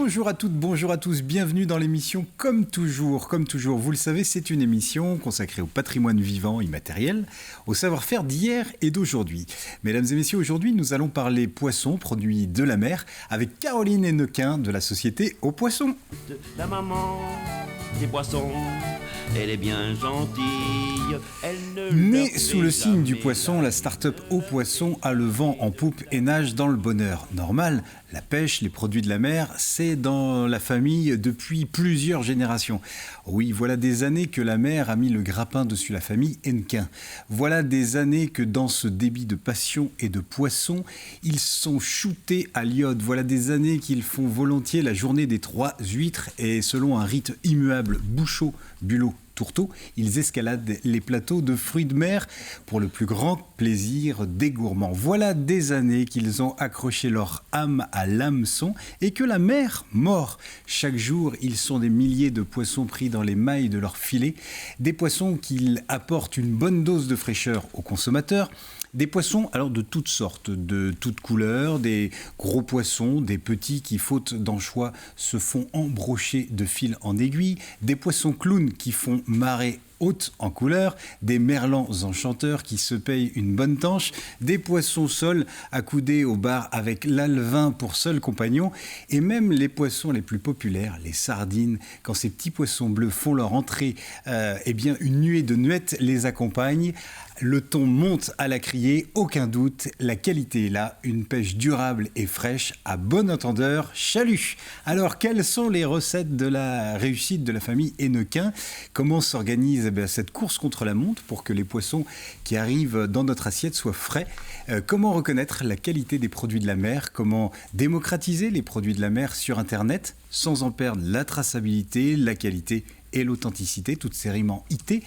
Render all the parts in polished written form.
Bonjour à toutes, bonjour à tous, bienvenue dans l'émission Comme toujours, vous le savez, c'est une émission consacrée au patrimoine vivant immatériel, au savoir-faire d'hier et d'aujourd'hui. Mesdames et messieurs, aujourd'hui nous allons parler poissons, produits de la mer, avec Caroline Hennequin de la société Au Poisson. La maman des poissons, elle est bien gentille. Née sous le signe du poisson, la start-up Au Poisson a le vent en poupe et nage dans le bonheur. Normal, la pêche, les produits de la mer, c'est dans la famille depuis plusieurs générations. Oui, voilà des années que la mer a mis le grappin dessus la famille Hennequin. Voilà des années que dans ce débit de passion et de poissons, ils sont shootés à l'iode. Voilà des années qu'ils font volontiers la journée des 3 huîtres et selon un rite immuable Bouchot, Bulot, Tourteau, ils escaladent les plateaux de fruits de mer pour le plus grand plaisir des gourmands. Voilà des années qu'ils ont accroché leur âme à l'hameçon et que la mer mord. Chaque jour, ils sont des milliers de poissons pris dans les mailles de leur filet, des poissons qu'ils apportent une bonne dose de fraîcheur aux consommateurs. Des poissons alors de toutes sortes, de toutes couleurs, des gros poissons, des petits qui, faute d'anchois, se font embrocher de fil en aiguille, des poissons clowns qui font marée haute en couleur, des merlans enchanteurs qui se payent une bonne tanche, des poissons sols accoudés au bar avec l'alevin pour seul compagnon, et même les poissons les plus populaires, les sardines, quand ces petits poissons bleus font leur entrée, eh bien une nuée de nuettes les accompagne. Le ton monte à la criée, aucun doute, la qualité est là, une pêche durable et fraîche, à bon entendeur, chalut. Alors, quelles sont les recettes de la réussite de la famille Hennequin ? Comment s'organise cette course contre la montre pour que les poissons qui arrivent dans notre assiette soient frais ? Comment reconnaître la qualité des produits de la mer ? Comment démocratiser les produits de la mer sur Internet sans en perdre la traçabilité, la qualité et l'authenticité, toutes ces rimes en IT,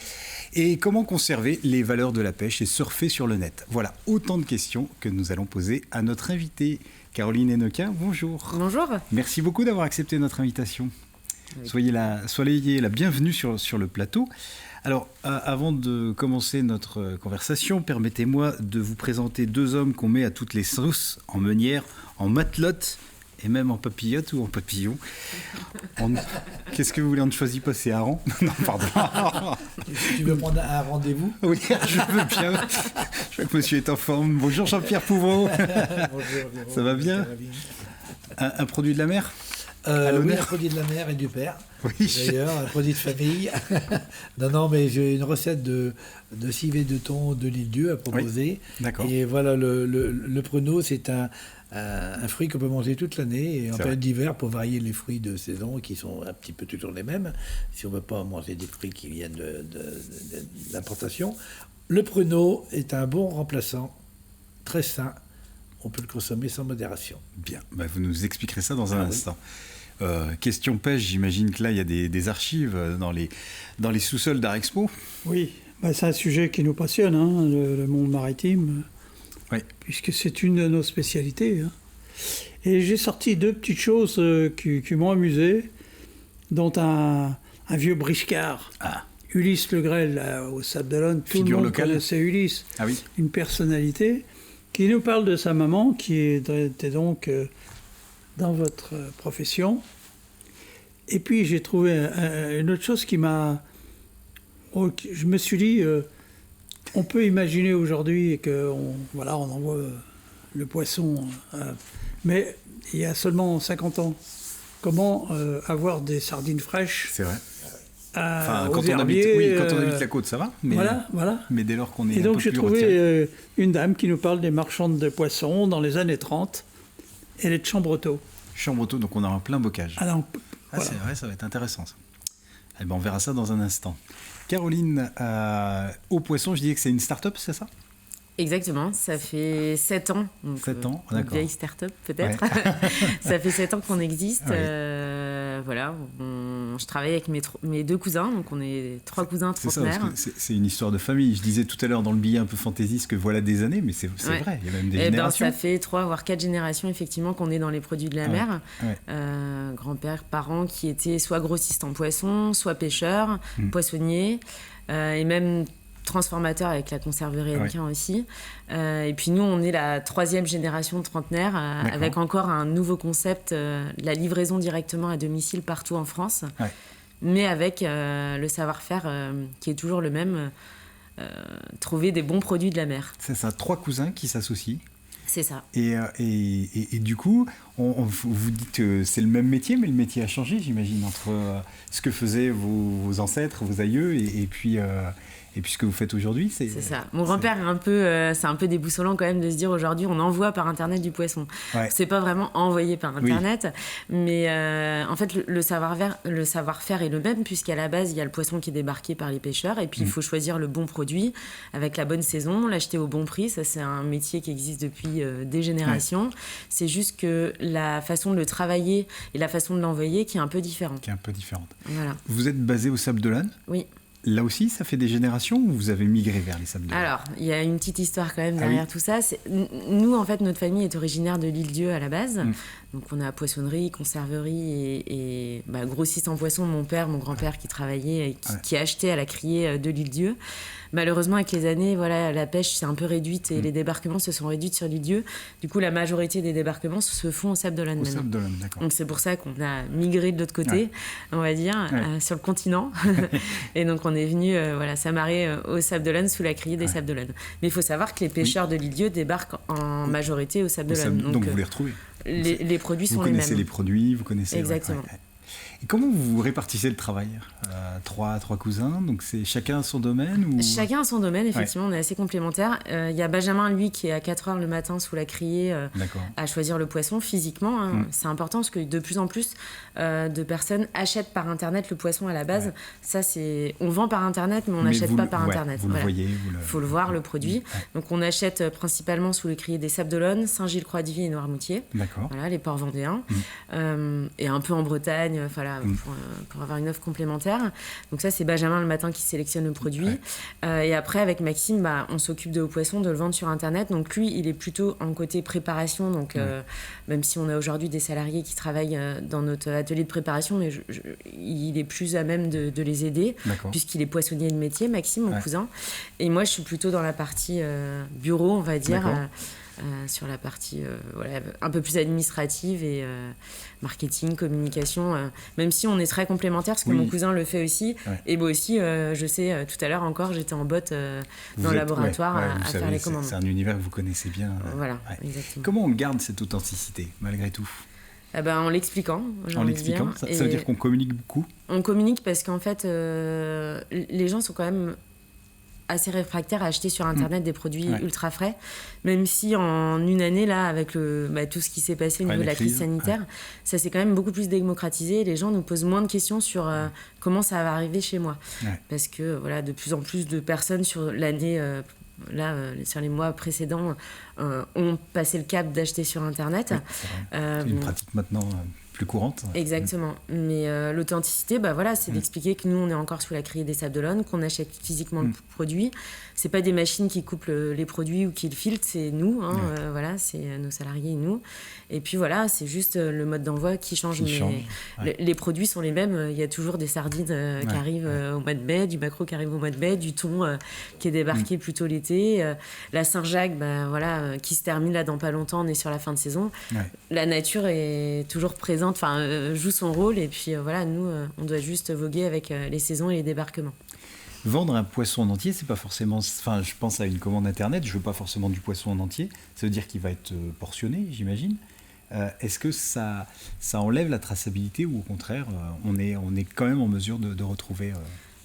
et comment conserver les valeurs de la pêche et surfer sur le net. Voilà autant de questions que nous allons poser à notre invitée. Caroline Hennequin, bonjour. Bonjour. Merci beaucoup d'avoir accepté notre invitation. Oui. Soyez la bienvenue sur le plateau. Alors, avant de commencer notre conversation, permettez-moi de vous présenter deux hommes qu'on met à toutes les sauces, en meunière, en matelote, et même en papillote ou en papillon. Qu'est-ce que vous voulez, on ne choisit pas, c'est hareng. Non, pardon. Tu veux prendre un rendez-vous ? Oui, je veux bien. Je vois que monsieur est en forme. Bonjour Jean-Pierre Pouvreau. Bonjour. Ça va bien ? Un produit de la mer ? Oui, un produit de la mer et du père. Oui. D'ailleurs, un produit de famille. Non, mais j'ai une recette de civet de thon de l'île-Dieu à proposer. Oui, d'accord. Et voilà, le pruneau, c'est un fruit qu'on peut manger toute l'année et en période d'hiver pour varier les fruits de saison qui sont un petit peu toujours les mêmes, si on ne veut pas manger des fruits qui viennent d'importation. Le pruneau est un bon remplaçant, très sain. On peut le consommer sans modération. Bien, vous nous expliquerez ça dans un instant. Question pêche, j'imagine que là, il y a des archives dans les sous-sols d'Arexpo. Oui, c'est un sujet qui nous passionne, le monde maritime, puisque c'est une de nos spécialités. Et j'ai sorti deux petites choses qui m'ont amusé, dont un vieux briscard. Ulysse Le Grêle, au Sable d'Olonne, tout le monde connaissait Ulysse, une personnalité qui nous parle de sa maman, qui était donc dans votre profession. Et puis j'ai trouvé une autre chose qui m'a... je me suis dit, on peut imaginer aujourd'hui qu'on envoie le poisson, mais il y a seulement 50 ans, comment avoir des sardines fraîches ? C'est vrai. Quand on habite la côte, ça va. Mais, voilà. Mais dès lors qu'on est et un donc peu j'ai plus trouvé une dame qui nous parle des marchandes de poissons dans les années 30. Elle est de Chambretot. Chambretot, donc on a un plein bocage. Voilà. C'est vrai, ça va être intéressant ça. On verra ça dans un instant. Caroline, Au Poisson, je disais que c'est une start-up, c'est ça ? Exactement, ça fait 7 ans. 7 ans, d'accord. Une vieille start-up peut-être. Ouais. Ça fait 7 ans qu'on existe. Voilà, je travaille avec mes deux cousins, donc on est 3 cousins trentenaires. C'est une histoire de famille. Je disais tout à l'heure dans le billet un peu fantaisiste que voilà des années, mais c'est vrai, il y a même des générations. Ça fait 3 voire 4 générations effectivement qu'on est dans les produits de la mer. Grand-père, parents qui étaient soit grossistes en poissons, soit pêcheurs, poissonniers, et même transformateur avec la conserverie Hennequin aussi. Et puis nous, on est la 3e génération de trentenaires avec encore un nouveau concept, la livraison directement à domicile partout en France, mais avec le savoir-faire qui est toujours le même, trouver des bons produits de la mer. C'est ça, 3 cousins qui s'associent. C'est ça. Et du coup, vous dites que c'est le même métier, mais le métier a changé, j'imagine, entre ce que faisaient vos ancêtres, vos aïeux, et puis ce que vous faites aujourd'hui. C'est ça. Mon grand-père c'est un peu déboussolant quand même de se dire aujourd'hui on envoie par Internet du poisson. C'est pas vraiment envoyé par Internet, mais en fait le savoir-faire est le même, puisqu'à la base il y a le poisson qui est débarqué par les pêcheurs, et puis il faut choisir le bon produit avec la bonne saison, l'acheter au bon prix. Ça, c'est un métier qui existe depuis des générations. C'est juste que la façon de le travailler et la façon de l'envoyer qui est un peu différente. Voilà. Vous êtes basé au Sables d'Olonne ? Oui. Là aussi, ça fait des générations ou vous avez migré vers les Sables d'Olonne ? Alors, il y a une petite histoire quand même derrière tout ça. Nous, en fait, notre famille est originaire de l'Île-Dieu à la base. Donc, on a poissonnerie, conserverie et grossiste en poisson. Mon grand-père qui travaillait et qui achetait à la criée de l'Île-Dieu. Malheureusement, avec les années, la pêche s'est un peu réduite et les débarquements se sont réduits sur l'Île-Dieu. Du coup, la majorité des débarquements se font au Sables d'Olonne maintenant. D'accord. Donc, c'est pour ça qu'on a migré de l'autre côté, on va dire, sur le continent. Et donc, on est venu s'amarrer au Sables d'Olonne sous la criée des Sables d'Olonne. Mais il faut savoir que les pêcheurs de l'Île-Dieu débarquent en majorité au Sables d'Olonne. Donc, vous les retrouvez. Les produits sont les mêmes. Vous connaissez les produits, vous connaissez... Exactement. Et comment vous répartissez le travail ? Trois cousins, donc c'est chacun son domaine ou... Chacun a son domaine, effectivement, on est assez complémentaires. Il y a Benjamin, lui, qui est à 4h le matin sous la criée à choisir le poisson physiquement. C'est important parce que de plus en plus de personnes achètent par Internet le poisson à la base. Ça, on vend par Internet, mais on n'achète pas par Internet. Vous le voyez. Il faut le voir, le produit. Donc on achète principalement sous le criée des Sables d'Olonne, Saint-Gilles-Croix-de-Vie et Noirmoutier. Voilà, les ports vendéens. Et un peu en Bretagne, pour avoir une offre complémentaire. Donc ça, c'est Benjamin le matin qui sélectionne le produit. Et après, avec Maxime, on s'occupe de Au Poisson, de le vendre sur Internet. Donc lui, il est plutôt en côté préparation. Donc même si on a aujourd'hui des salariés qui travaillent dans notre atelier de préparation, mais il est plus à même de les aider, puisqu'il est poissonnier de métier, Maxime, mon cousin. Et moi, je suis plutôt dans la partie bureau, on va dire. Sur la partie un peu plus administrative et marketing, communication, même si on est très complémentaires, parce que mon cousin le fait aussi, et moi aussi, je sais, tout à l'heure encore, j'étais en botte dans le laboratoire à faire les commandes. C'est un univers que vous connaissez bien. Exactement. Comment on garde cette authenticité, malgré tout ? En l'expliquant, ça veut dire qu'on communique beaucoup ? On communique parce qu'en fait, les gens sont quand même assez réfractaires à acheter sur Internet des produits ultra frais, même si en une année, là, avec tout ce qui s'est passé au niveau de la crise sanitaire, ça s'est quand même beaucoup plus démocratisé. Les gens nous posent moins de questions sur comment ça va arriver chez moi. Parce que de plus en plus de personnes sur l'année... sur les mois précédents, ont passé le cap d'acheter sur Internet. C'est une pratique maintenant plus courante. Exactement. Mais l'authenticité, c'est d'expliquer que nous, on est encore sous la criée des Sables d'Olonne, qu'on achète physiquement le produit. C'est pas des machines qui coupent les produits ou qui le filtrent, c'est nous. C'est nos salariés et nous. Et puis c'est juste le mode d'envoi qui change. Les produits sont les mêmes. Il y a toujours des sardines qui arrivent au mois de mai, du maquereau qui arrive au mois de mai, du thon qui est débarqué plus tôt l'été, la Saint-Jacques qui se termine là dans pas longtemps, on est sur la fin de saison. La nature est toujours présente, joue son rôle, et puis nous, on doit juste voguer avec les saisons et les débarquements. Vendre un poisson en entier, c'est pas forcément... je pense à une commande Internet, je veux pas forcément du poisson en entier, ça veut dire qu'il va être portionné, j'imagine. Est-ce que ça enlève la traçabilité, ou au contraire, on est quand même en mesure de retrouver...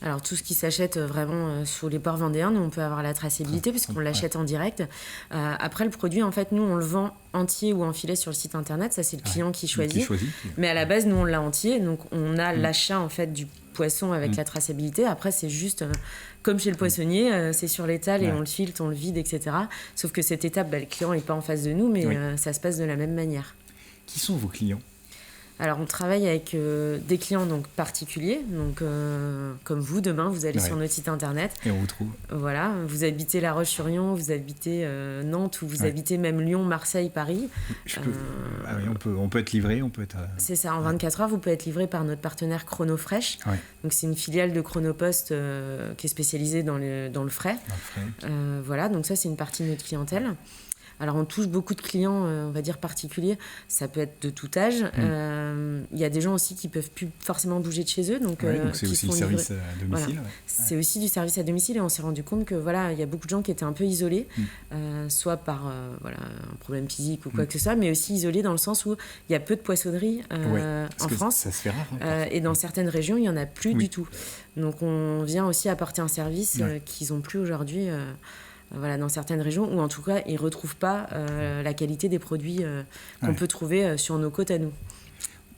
Alors, tout ce qui s'achète vraiment sous les ports vendéens, nous, on peut avoir la traçabilité parce qu'on l'achète en direct. Après, le produit, en fait, nous, on le vend entier ou en filet sur le site Internet. Ça, c'est le client qui choisit. Mais à la base, nous, on l'a entier. Donc, on a l'achat, en fait, du poisson avec la traçabilité. Après, c'est juste, comme chez le poissonnier, c'est sur l'étal et on le filtre, on le vide, etc. Sauf que cette étape, le client n'est pas en face de nous, mais ça se passe de la même manière. Qui sont vos clients ? Alors, on travaille avec des clients donc, particuliers. Donc, comme vous, demain, vous allez sur notre site internet. Et on vous trouve. Voilà. Vous habitez La Roche-sur-Yon, vous habitez Nantes, ou vous habitez même Lyon, Marseille, Paris. On peut être livré, on peut être... C'est ça. En 24 heures, vous pouvez être livré par notre partenaire Chronofresh. Ouais. Donc, c'est une filiale de Chronopost qui est spécialisée dans le frais. Voilà. Donc, ça, c'est une partie de notre clientèle. Alors, on touche beaucoup de clients, on va dire, particuliers. Ça peut être de tout âge. Il y a des gens aussi qui ne peuvent plus forcément bouger de chez eux. Donc c'est aussi le service à domicile. Voilà. C'est aussi du service à domicile. Et on s'est rendu compte que, il y a beaucoup de gens qui étaient un peu isolés, soit par un problème physique ou quoi que ce soit, mais aussi isolés dans le sens où il y a peu de poissonneries en France. Ça se fait rare. Et dans certaines régions, il n'y en a plus du tout. Donc, on vient aussi apporter un service qu'ils n'ont plus aujourd'hui. Dans certaines régions, ou en tout cas, ils ne retrouvent pas la qualité des produits qu'on peut trouver sur nos côtes à nous.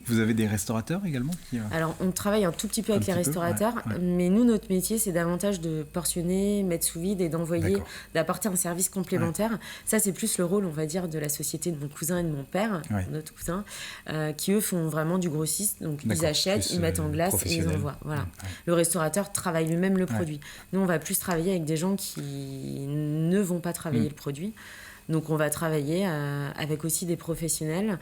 Vous avez des restaurateurs également Alors, on travaille un tout petit peu avec les restaurateurs, mais nous, notre métier, c'est davantage de portionner, mettre sous vide et d'envoyer, d'apporter un service complémentaire. Ça, c'est plus le rôle, on va dire, de la société de mon cousin et de mon père, notre cousin, qui, eux, font vraiment du grossiste. Donc, ils achètent, ils mettent en glace et ils envoient. Voilà. Le restaurateur travaille lui-même le produit. Nous, on va plus travailler avec des gens qui ne vont pas travailler le produit. Donc, on va travailler avec aussi des professionnels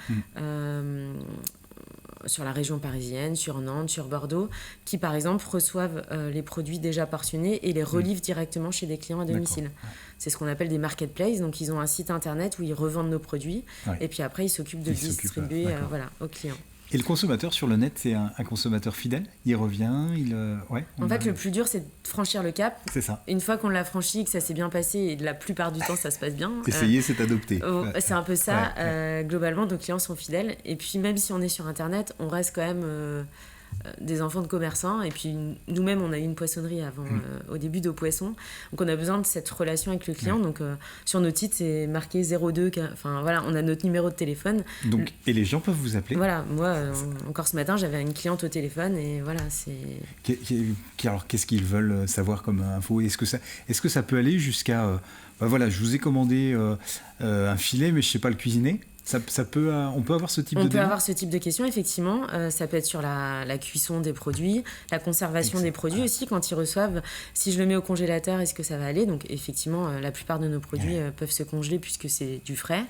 sur la région parisienne, sur Nantes, sur Bordeaux, qui par exemple reçoivent les produits déjà portionnés et les relivrent directement chez des clients à domicile. C'est ce qu'on appelle des marketplaces, donc ils ont un site internet où ils revendent nos produits et puis après ils s'occupent de distribuer aux clients. Et le consommateur sur le net, c'est un consommateur fidèle? Il revient, En fait, le plus dur, c'est de franchir le cap. C'est ça. Une fois qu'on l'a franchi, que ça s'est bien passé, et la plupart du temps, ça se passe bien. Essayer, c'est adopter. C'est un peu ça. Globalement, nos clients sont fidèles. Et puis, même si on est sur Internet, on reste quand même des enfants de commerçants. Et puis, nous-mêmes, on a eu une poissonnerie avant, au début d'Au Poisson. Donc, on a besoin de cette relation avec le client. Donc, sur nos titres, c'est marqué 02. Enfin, voilà, on a notre numéro de téléphone. Donc, et les gens peuvent vous appeler? Voilà, moi, encore ce matin, j'avais une cliente au téléphone et voilà, c'est... Alors, qu'est-ce qu'ils veulent savoir comme info? Est-ce que ça peut aller jusqu'à... je vous ai commandé un filet, mais je ne sais pas le cuisiner. On peut avoir ce type de On peut avoir ce type de questions, effectivement. Ça peut être sur la cuisson des produits, la conservation des produits aussi, quand ils reçoivent. Si je le mets au congélateur, est-ce que ça va aller? Donc, effectivement, la plupart de nos produits peuvent se congeler puisque c'est du frais.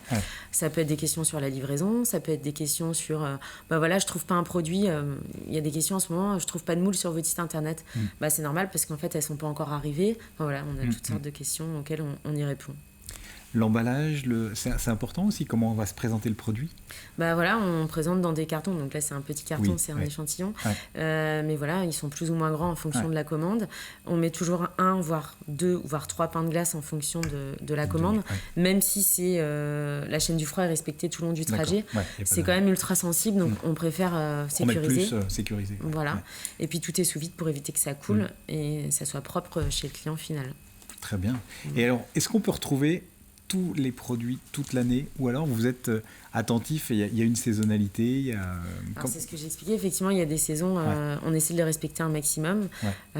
Ça peut être des questions sur la livraison, ça peut être des questions sur... je trouve pas un produit. Il y a des questions en ce moment, je trouve pas de moule sur votre site internet. C'est normal parce qu'en fait, elles sont pas encore arrivées. On a toutes sortes de questions auxquelles on y répond. L'emballage, c'est important aussi, comment on va se présenter le produit? On présente dans des cartons, donc là c'est un petit carton, c'est un échantillon, mais voilà, ils sont plus ou moins grands en fonction de la commande. On met toujours 1, voire 2, voire 3 pains de glace en fonction de la commande, même si c'est la chaîne du froid est respectée tout le long du trajet, c'est quand même ultra sensible, donc on préfère sécuriser. Sécuriser. Voilà, et puis tout est sous vide pour éviter que ça coule et ça soit propre chez le client final. Très bien. Et alors, est-ce qu'on peut retrouver tous les produits toute l'année, ou alors vous êtes attentif et il y a une saisonnalité c'est ce que j'ai expliqué, effectivement il y a des saisons, on essaie de les respecter un maximum,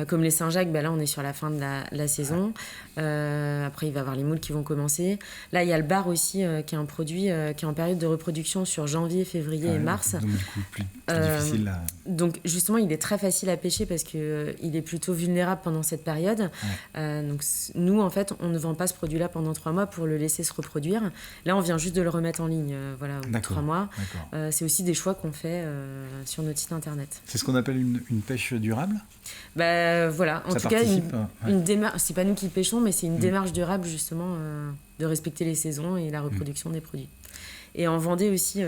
comme les Saint-Jacques, là on est sur la fin de la saison, après il va y avoir les moules qui vont commencer, là il y a le bar aussi qui est un produit qui est en période de reproduction sur janvier, février et mars, donc du coup plus difficile donc justement il est très facile à pêcher parce qu'il est plutôt vulnérable pendant cette période, donc nous en fait on ne vend pas ce produit là pendant 3 mois pour le laisser se reproduire, là on vient juste de le remettre en ligne au bout de 3 mois. C'est aussi des choix qu'on fait sur notre site internet. C'est ce qu'on appelle une pêche durable? En tout cas, une démarche, c'est pas nous qui pêchons, mais c'est une démarche durable justement de respecter les saisons et la reproduction des produits. Et en Vendée aussi,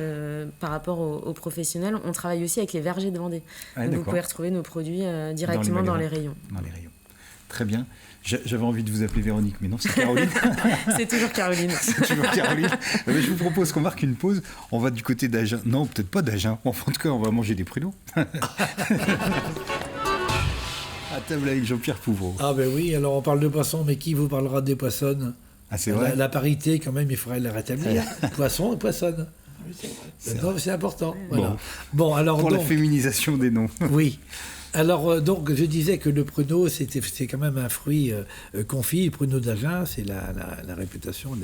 par rapport aux professionnels, on travaille aussi avec les vergers de Vendée. Donc vous pouvez retrouver nos produits directement dans les rayons. Dans les rayons. Très bien. J'avais envie de vous appeler Véronique, mais non, c'est Caroline. C'est toujours Caroline. C'est toujours Caroline. Mais je vous propose qu'on marque une pause. On va du côté d'Agen. Non, peut-être pas d'Agen. Enfin, en tout cas, on va manger des pruneaux. À table avec Jean-Pierre Pouvreau. Ah ben oui, alors on parle de poissons, mais qui vous parlera des poissons? C'est vrai. La parité, quand même, il faudrait la rétablir. Poisson et poissonne. C'est important. Voilà. Bon, alors, pour la féminisation des noms. Oui. Alors, donc, je disais que le pruneau, c'est quand même un fruit confit. Le pruneau d'Agen, c'est la réputation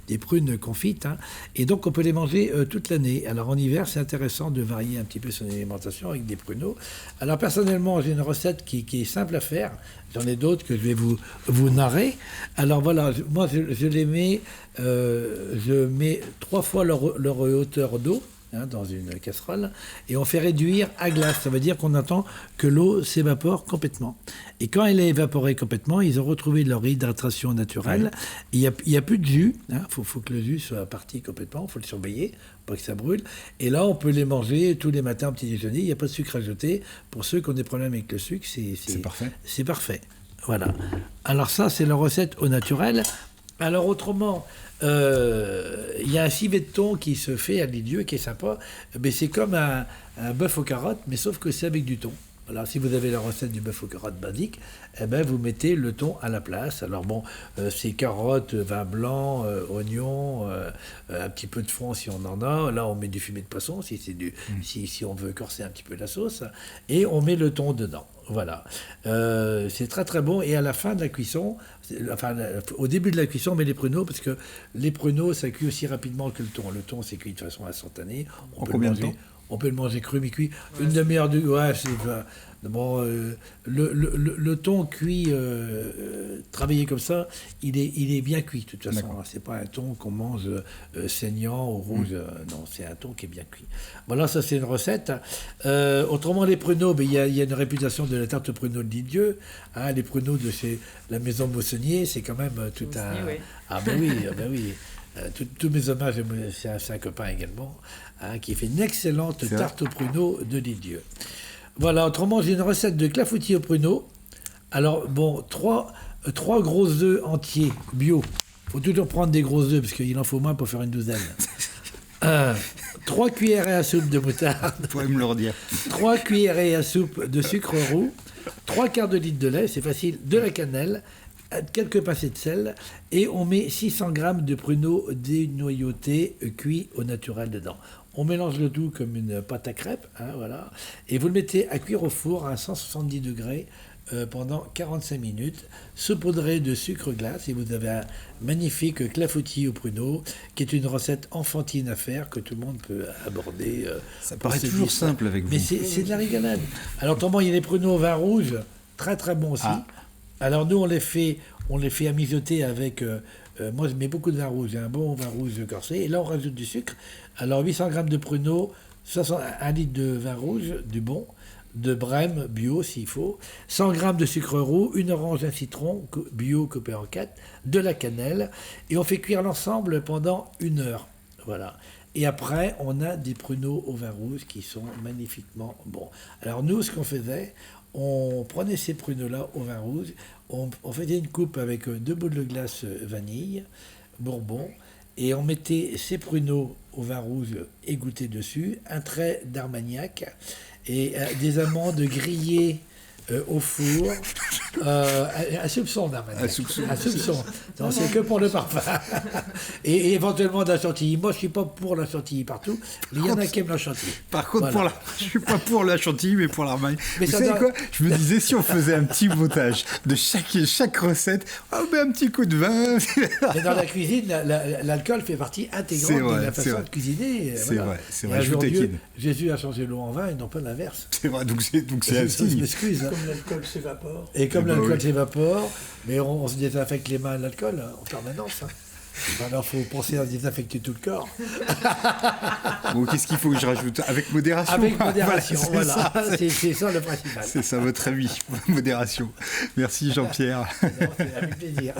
des prunes confites. Hein. Et donc, on peut les manger toute l'année. Alors, en hiver, c'est intéressant de varier un petit peu son alimentation avec des pruneaux. Alors, personnellement, j'ai une recette qui est simple à faire. J'en ai d'autres que je vais vous narrer. Alors, voilà, moi, je les mets... je mets 3 fois leur hauteur d'eau. Dans une casserole, et on fait réduire à glace. Ça veut dire qu'on attend que l'eau s'évapore complètement. Et quand elle est évaporée complètement, ils ont retrouvé leur hydratation naturelle. Il n'y a plus de jus. Faut que le jus soit parti complètement. Il faut le surveiller pour que ça brûle. Et là, on peut les manger tous les matins au petit déjeuner. Il n'y a pas de sucre ajouté. Pour ceux qui ont des problèmes avec le sucre, c'est parfait. C'est parfait. Voilà. Alors ça, c'est la recette au naturel. Alors autrement... il y a un civet de thon qui se fait à Lisieux qui est sympa, mais c'est comme un bœuf aux carottes, mais sauf que c'est avec du thon. Alors si vous avez la recette du bœuf aux carottes basique, eh ben, vous mettez le thon à la place. Alors bon, c'est carottes, vin blanc, oignons, un petit peu de fond si on en a. Là on met du fumet de poisson si on veut corser un petit peu la sauce, et on met le thon dedans. Voilà, c'est très très bon. Et à la fin de la cuisson, au début de la cuisson, on met les pruneaux, parce que les pruneaux, ça cuit aussi rapidement que le thon. Le thon, c'est cuit de façon instantanée. En combien de temps ? On peut le manger cru, mi-cuit. Une demi-heure de... Ouais, c'est... Bon, le thon cuit, travaillé comme ça, il est bien cuit, de toute façon. C'est pas un thon qu'on mange saignant ou rouge. Non, c'est un thon qui est bien cuit. Voilà, ça c'est une recette. Autrement, les pruneaux, il y a une réputation de la tarte aux pruneaux de Lisieux. Hein, les pruneaux de chez la maison Maussonnier, c'est quand même tout un... Oui. Ah ben oui. Tous mes hommages, c'est un copain également, hein, qui fait une excellente tarte aux pruneaux de Lisieux. Voilà, autrement, j'ai une recette de clafoutis aux pruneaux. Alors, bon, 3 gros œufs entiers, bio. Il faut toujours prendre des gros œufs, parce qu'il en faut moins pour faire une douzaine. 3 cuillerées à soupe de moutarde. Vous pouvez me le redire. 3 cuillerées à soupe de sucre roux. 3 quarts de litre de lait, c'est facile, de la cannelle, quelques pincées de sel, et on met 600 grammes de pruneaux dénoyautés cuits au naturel dedans. On mélange le tout comme une pâte à crêpes, hein, voilà, et vous le mettez à cuire au four à 170 degrés pendant 45 minutes, saupoudré de sucre glace, et vous avez un magnifique clafoutis aux pruneaux, qui est une recette enfantine à faire, que tout le monde peut aborder. Ça paraît toujours simple avec vous. Mais c'est de la régalade. Alors, autrement, il y a les pruneaux au vin rouge, très très bon aussi. Alors, nous, on les fait à mijoter avec... moi, je mets beaucoup de vin rouge, un bon vin rouge corsé, et là, on rajoute du sucre. Alors, 800 grammes de pruneaux, 1 litre de vin rouge, du bon, de Brème, bio s'il faut, 100 grammes de sucre roux, une orange, un citron, bio coupé en 4, de la cannelle, et on fait cuire l'ensemble pendant 1 heure. Voilà. Et après, on a des pruneaux au vin rouge qui sont magnifiquement bons. Alors, nous, ce qu'on faisait, on prenait ces pruneaux-là au vin rouge, on faisait une coupe avec 2 boules de glace vanille, bourbon, et on mettait ces pruneaux au vin rouge égouttés dessus, un trait d'armagnac et des amandes grillées au four, un soupçon d'armagnac. Un soupçon. Non, c'est que pour le parfum. et éventuellement de la chantilly. Moi, je ne suis pas pour la chantilly partout. Il y en a qui aiment la chantilly. Par contre, voilà. Je ne suis pas pour la chantilly, mais pour l'armagnac. Vous savez quoi ? Je me disais, si on faisait un petit montage de chaque recette, on met un petit coup de vin. Mais dans la cuisine, l'alcool fait partie intégrante de la façon de cuisiner. C'est vrai. Je vous taquine. Jésus a changé l'eau en vin et non pas l'inverse. C'est vrai, donc c'est un signe. Je m'excuse. Comme l'alcool s'évapore. Et comme l'alcool s'évapore, mais on se désinfecte les mains à l'alcool en permanence. Alors, il faut penser à désinfecter tout le corps. Bon, qu'est-ce qu'il faut que je rajoute ? Avec modération. Avec modération, voilà. C'est ça le principal. C'est ça votre avis, modération. Merci Jean-Pierre. C'est avec plaisir.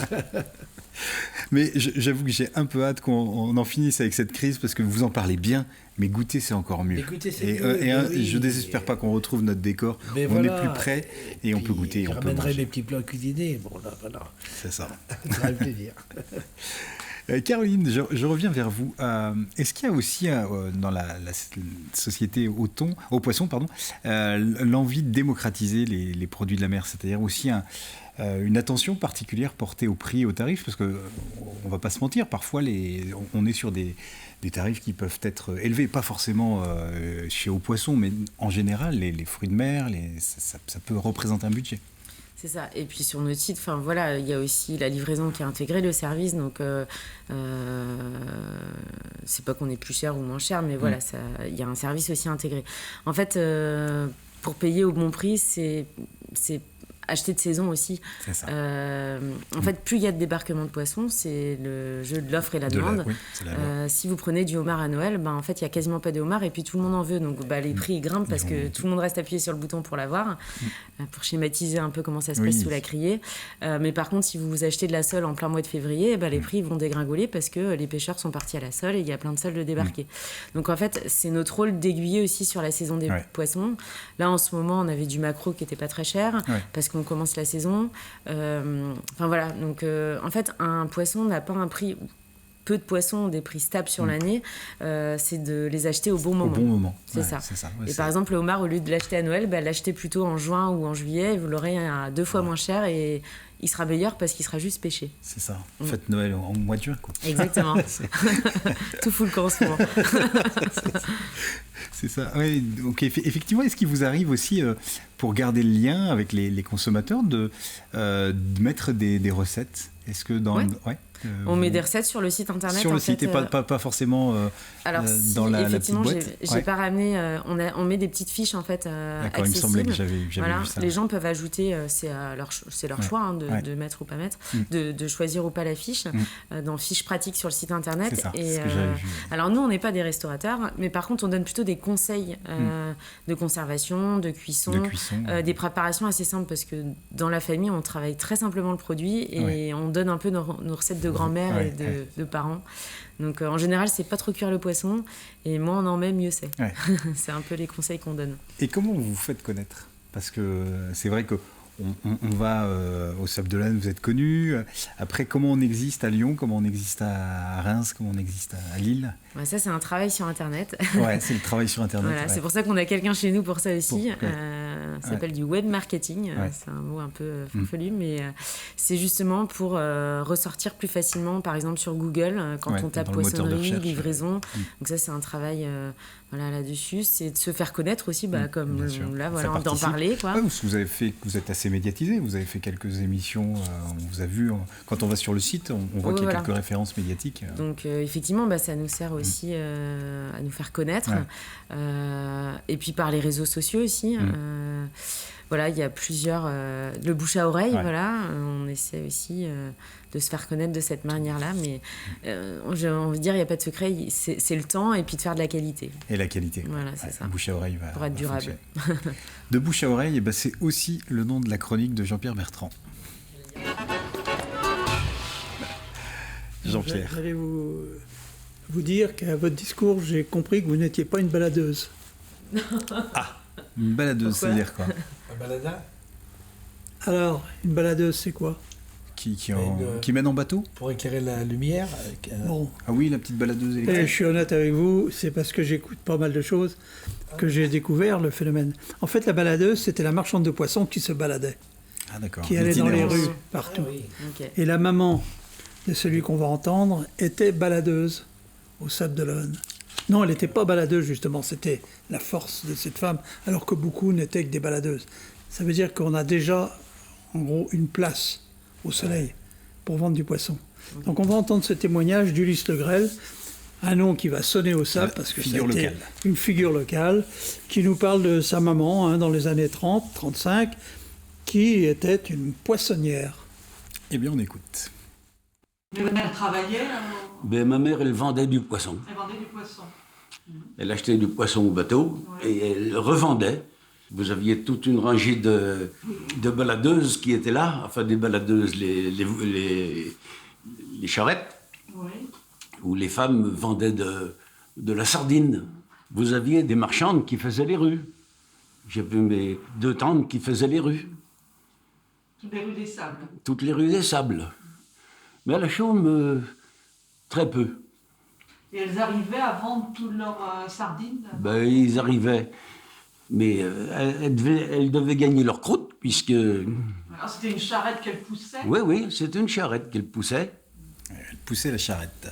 Mais j'avoue que j'ai un peu hâte qu'on en finisse avec cette crise, parce que vous en parlez bien, mais goûter c'est encore mieux. Je désespère pas qu'on retrouve notre décor. Mais on est plus près et on peut goûter. Je ramènerai mes petits plats cuisinés. Bon, là, voilà. C'est ça. Ça avec plaisir. Caroline, je reviens vers vous. Est-ce qu'il y a aussi dans la société au poisson, l'envie de démocratiser les produits de la mer, c'est-à-dire aussi une attention particulière portée au prix et aux tarifs, parce qu'on ne va pas se mentir, parfois on est sur des tarifs qui peuvent être élevés, pas forcément chez Au Poisson, mais en général, les fruits de mer, ça peut représenter un budget. C'est ça. Et puis sur notre site, il y a aussi la livraison qui est intégrée, le service. Donc, c'est pas qu'on est plus cher ou moins cher, mais voilà, il y a un service aussi intégré. En fait, pour payer au bon prix, c'est acheter de saison aussi. C'est ça. En fait, plus il y a de débarquement de poissons, c'est le jeu de l'offre et la demande. Si vous prenez du homard à Noël, en fait, il n'y a quasiment pas de homard et puis tout le monde en veut. Donc, les prix ils grimpent parce que tout le monde reste appuyé sur le bouton pour l'avoir, pour schématiser un peu comment ça se passe sous la criée. Mais par contre, si vous achetez de la sole en plein mois de février, les prix vont dégringoler parce que les pêcheurs sont partis à la sole et il y a plein de sols de débarquer. Donc, en fait, c'est notre rôle d'aiguiller aussi sur la saison des poissons. Là, en ce moment, on avait du maquereau qui n'était pas très cher parce qu'on commence la saison. Donc, en fait, un poisson n'a pas un prix... Peu de poissons ont des prix stables sur l'année, c'est de les acheter au bon moment. Au bon moment. C'est ça. Et par exemple, le homard, au lieu de l'acheter à Noël, l'achetez plutôt en juin ou en juillet, et vous l'aurez à 2 fois moins cher et il sera meilleur parce qu'il sera juste pêché. C'est ça. Faites Noël en mois de juin, quoi. Exactement. Tout fout le camp en ce moment. C'est ça. Oui, donc effectivement, est-ce qu'il vous arrive aussi, pour garder le lien avec les consommateurs, de mettre des recettes ? Est-ce que on met des recettes sur le site internet. Sur le site et pas forcément dans la petite boîte. J'ai pas ramené. On met des petites fiches en fait. D'accord, il me semblait que j'avais vu ça. Les gens peuvent ajouter, c'est leur choix de mettre ou pas mettre, de choisir ou pas la fiche, dans fiche pratique sur le site internet. C'est ça, c'est ce que j'avais vu. Alors nous, on n'est pas des restaurateurs, mais par contre, on donne plutôt des conseils de conservation, de cuisson, des préparations assez simples parce que dans la famille, on travaille très simplement le produit et on donne un peu nos recettes de grand-mère et de parents. Donc en général, c'est pas trop cuire le poisson et moins on en met, mieux c'est. C'est un peu les conseils qu'on donne. Et comment vous vous faites connaître ? Parce que c'est vrai que on va au Sable d'Olonne, vous êtes connu. Après, comment on existe à Lyon, comment on existe à Reims, comment on existe à Lille ? Ça, c'est un travail sur Internet. C'est le travail sur Internet. C'est pour ça qu'on a quelqu'un chez nous pour ça aussi. Ça s'appelle du web marketing. C'est un mot un peu farfelu, mais c'est justement pour ressortir plus facilement, par exemple sur Google, quand on tape poissonnerie, livraison. Donc ça, c'est un travail là-dessus. C'est de se faire connaître aussi, comme là, d'en parler. Vous êtes assez médiatisé. Vous avez fait quelques émissions. On vous a vu. Quand on va sur le site, on voit qu'il y a quelques références médiatiques. Donc effectivement, ça nous sert aussi à nous faire connaître. Et puis par les réseaux sociaux aussi. Il y a plusieurs... le bouche à oreille, on essaie aussi de se faire connaître de cette manière-là, mais j'ai envie de dire, il n'y a pas de secret, c'est le temps et puis de faire de la qualité. Et la qualité. Voilà, c'est ça. Bouche à oreille pour être durable. De bouche à oreille, c'est aussi le nom de la chronique de Jean-Pierre Bertrand. Jean-Pierre. J'allais vous dire qu'à votre discours, j'ai compris que vous n'étiez pas une baladeuse. Une baladeuse, c'est-à-dire quoi ? Un baladin ? Alors, une baladeuse, c'est quoi ? Qui mène en bateau ? Pour éclairer la lumière. Bon. Ah oui, la petite baladeuse électrique. Et je suis honnête avec vous, c'est parce que j'écoute pas mal de choses que j'ai découvert le phénomène. En fait, la baladeuse, c'était la marchande de poissons qui se baladait. Ah d'accord. Qui allait dans les rues, partout. Ah, oui. Okay. Et la maman de celui qu'on va entendre était baladeuse au Sable d'Olonne. Non, elle n'était pas baladeuse, justement. C'était la force de cette femme, alors que beaucoup n'étaient que des baladeuses. Ça veut dire qu'on a déjà, en gros, une place au soleil pour vendre du poisson. Donc on va entendre ce témoignage d'Ulysse Le Grêle, un nom qui va sonner au sable, parce que c'est une figure locale, qui nous parle de sa maman, dans les années 30, 35, qui était une poissonnière. Eh bien, on écoute. Mais votre mère travaillait Ma mère, elle vendait du poisson. Elle vendait du poisson. Elle achetait du poisson au bateau et elle revendait. Vous aviez toute une rangée de baladeuses qui étaient là, enfin des baladeuses, les charrettes, où les femmes vendaient de la sardine. Vous aviez des marchandes qui faisaient les rues. J'avais mes 2 tantes qui faisaient les rues. Toutes les rues des Sables. Toutes les rues des Sables. Mais à la Chaume, Très peu. Et elles arrivaient à vendre toutes leurs sardines? Ben, ils arrivaient. Mais elles devaient gagner leur croûte, puisque... Alors, c'était une charrette qu'elles poussaient? Oui, c'était une charrette qu'elles poussaient. Elle poussait la charrette.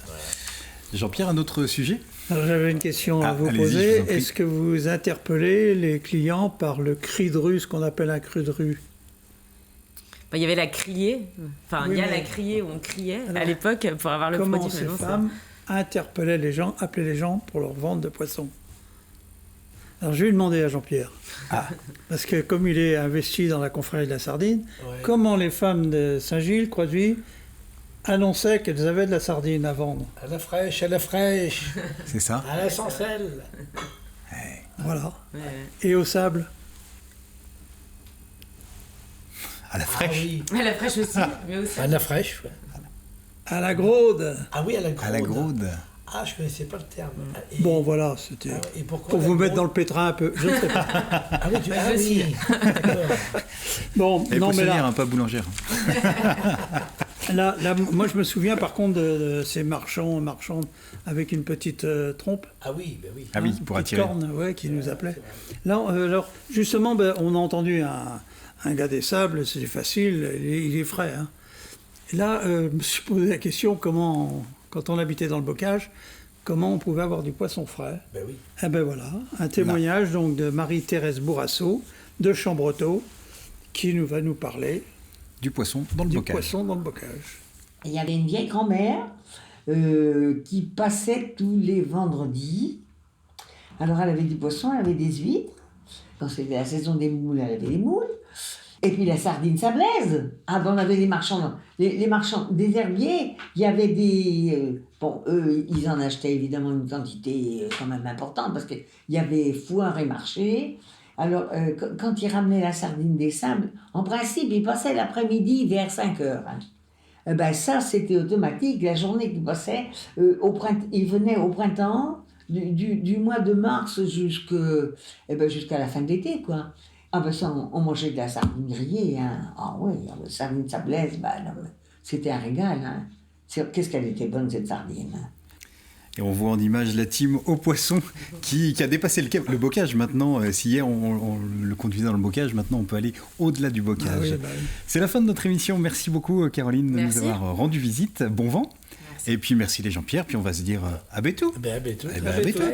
Jean-Pierre, un autre sujet? Alors, j'avais une question à vous poser. Est-ce que vous interpellez les clients par le cri de rue, ce qu'on appelle un cri de rue? Il y avait la criée, il y a la criée où on criait à l'époque pour avoir le produit. Comment ces femmes interpellaient les gens, appelaient les gens pour leur vendre de poissons? Alors je vais demander à Jean-Pierre, parce que comme il est investi dans la confrérie de la sardine, comment les femmes de Saint-Gilles, Croix-de-Vie, annonçaient qu'elles avaient de la sardine à vendre? À la fraîche, à la fraîche. C'est ça. À la sans sel. Voilà. Ouais. Et au sable? À la fraîche. Ah, oui. À la fraîche aussi, mais aussi. À la fraîche, ouais. À la graude. Ah oui, à la graude. À la graude. Ah, je ne connaissais pas le terme. Et... Bon, voilà, c'était pour vous mettre dans le pétrin un peu. Je ne sais pas. Ah oui, oui. Bon, et non, mais là, pas boulangère. Là, moi, je me souviens par contre de ces marchands avec une petite trompe. Ah oui, ben oui. Ah oui, pour attirer. Corne, ouais, qui nous appelait. Là, alors, justement, on a entendu un gars des sables, c'est facile, il est frais. Hein. Et là, je me suis posé la question, comment, quand on habitait dans le bocage, comment on pouvait avoir du poisson frais? Ben oui. Eh ben voilà, un témoignage donc de Marie-Thérèse Bourrasso, de Chambretot, qui va nous parler du poisson dans le bocage. Du poisson dans le bocage. Il y avait une vieille grand-mère qui passait tous les vendredis. Alors elle avait du poisson, elle avait des huîtres. Quand c'était la saison des moules, elle avait des moules. Et puis la sardine sablaise. Avant, on avait les marchands, les marchands des herbiers. Il y avait des... bon, eux, ils en achetaient évidemment une quantité quand même importante parce qu'il y avait foire et marché. Alors, quand ils ramenaient la sardine des sables, en principe, ils passaient l'après-midi vers 5 heures. Hein. Ben ça, c'était automatique. La journée qu'ils passaient, ils venaient au printemps, du mois de mars jusqu'à la fin de l'été, quoi. Ah ben ça, on mangeait de la sardine grillée, hein. Ah oui, la sardine sablaise, c'était un régal, hein. Qu'est-ce qu'elle était bonne, cette sardine, hein. Et on voit en image la team au poisson qui a dépassé le bocage maintenant. Si hier on le conduisait dans le bocage, maintenant on peut aller au-delà du bocage. Ah oui, oui. C'est la fin de notre émission. Merci beaucoup Caroline de nous avoir rendu visite. Bon vent. Merci. Et puis merci les Jean-Pierre. Puis on va se dire à bientôt. À bientôt. À bientôt.